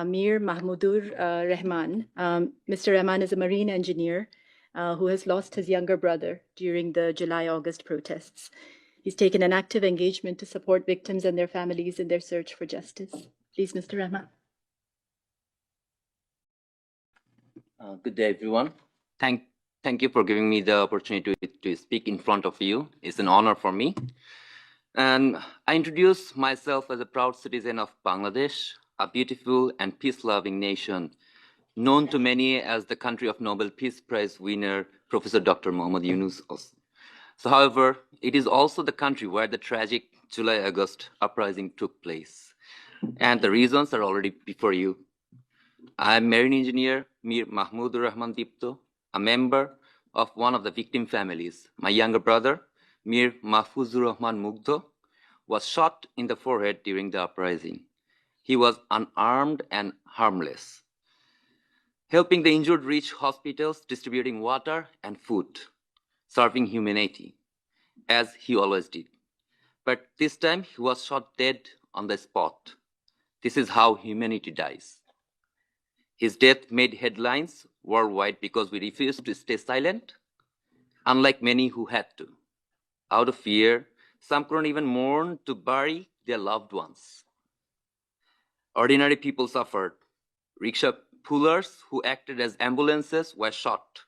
Mir Mahmudur Rahman. Mr. Rahman is a marine engineer who has lost his younger brother during the July-August protests. He's taken an active engagement to support victims and their families in their search for justice. Please, Mr. Rahman. Good day, everyone. Thank you for giving me the opportunity to speak in front of you. It's an honor for me. And I introduce myself as a proud citizen of Bangladesh, a beautiful and peace-loving nation, known to many as the country of Nobel Peace Prize winner, Professor Dr. Muhammad Yunus. So, however, it is also the country where the tragic July-August uprising took place. And the reasons are already before you. I'm marine engineer Mir Mahmudur Rahman Dipto, a member of one of the victim families. My younger brother, Mir Mahfuzur Rahman Mugdho, was shot in the forehead during the uprising. He was unarmed and harmless, helping the injured reach hospitals, distributing water and food, serving humanity, as he always did. But this time, he was shot dead on the spot. This is how humanity dies. His death made headlines worldwide because we refused to stay silent, unlike many who had to. Out of fear, some couldn't even mourn to bury their loved ones. Ordinary people suffered. Rickshaw pullers who acted as ambulances were shot.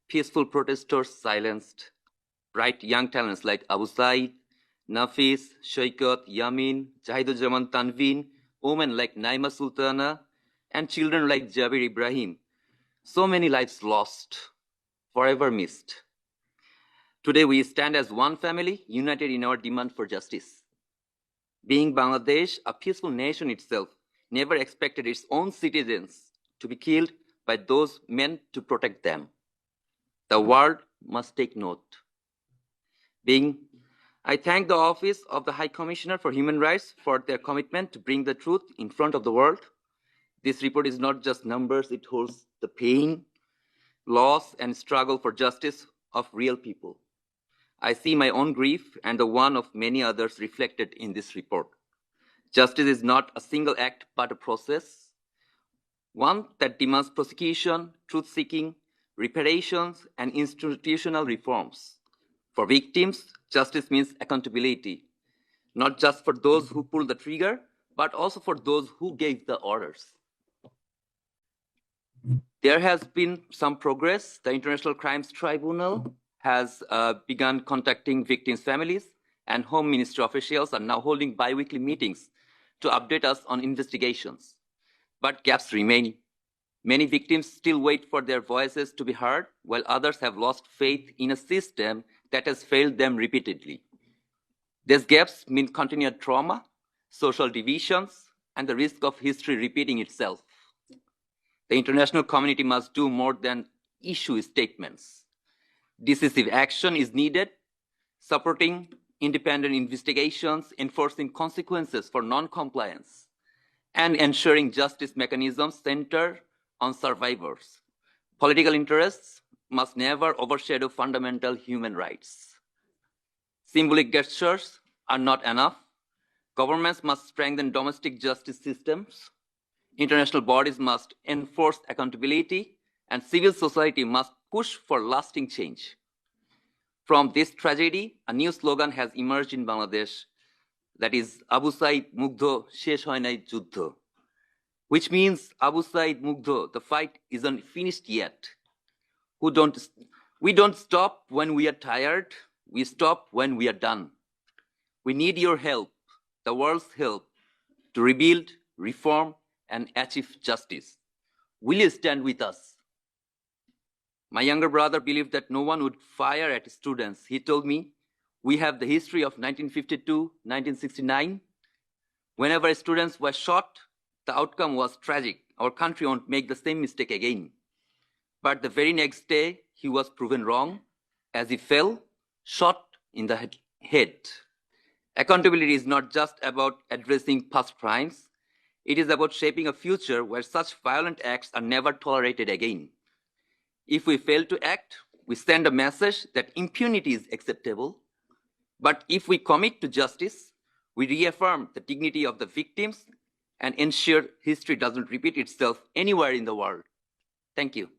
Peaceful protesters silenced. Bright young talents like Abu Said, Nafis, Shaikat, Yamin, Jahiduzzaman Tanveen, women like Naima Sultana, and children like Jabir Ibrahim. So many lives lost, forever missed. Today we stand as one family, united in our demand for justice. Being Bangladesh, a peaceful nation itself, never expected its own citizens to be killed by those meant to protect them. The world must take note. I thank the Office of the High Commissioner for Human Rights for their commitment to bring the truth in front of the world. This report is not just numbers, it holds the pain, loss, and struggle for justice of real people. I see my own grief and the one of many others reflected in this report. Justice is not a single act, but a process, one that demands prosecution, truth-seeking, reparations, and institutional reforms. For victims, justice means accountability, not just for those who pulled the trigger, but also for those who gave the orders. There has been some progress. The International Crimes Tribunal has begun contacting victims' families, and Home Ministry officials are now holding bi-weekly meetings to update us on investigations. But gaps remain. Many victims still wait for their voices to be heard, while others have lost faith in a system that has failed them repeatedly. These gaps mean continued trauma, social divisions, and the risk of history repeating itself. The international community must do more than issue statements. Decisive action is needed, supporting independent investigations, enforcing consequences for non-compliance, and ensuring justice mechanisms center on survivors. Political interests must never overshadow fundamental human rights. Symbolic gestures are not enough. Governments must strengthen domestic justice systems. International bodies must enforce accountability, and civil society must push for lasting change. From this tragedy, a new slogan has emerged in Bangladesh, that is Abu Said Mugdho Shesh Hoy Nai Juddho, which means Abu Said Mugdho, the fight isn't finished yet. We don't stop when we are tired, we stop when we are done. We need your help, the world's help, to rebuild, reform, and achieve justice. Will you stand with us? My younger brother believed that no one would fire at students. He told me, we have the history of 1952, 1969. Whenever students were shot, the outcome was tragic. Our country won't make the same mistake again. But the very next day, he was proven wrong as he fell, shot in the head. Accountability is not just about addressing past crimes. It is about shaping a future where such violent acts are never tolerated again. If we fail to act, we send a message that impunity is acceptable. But if we commit to justice, we reaffirm the dignity of the victims and ensure history doesn't repeat itself anywhere in the world. Thank you.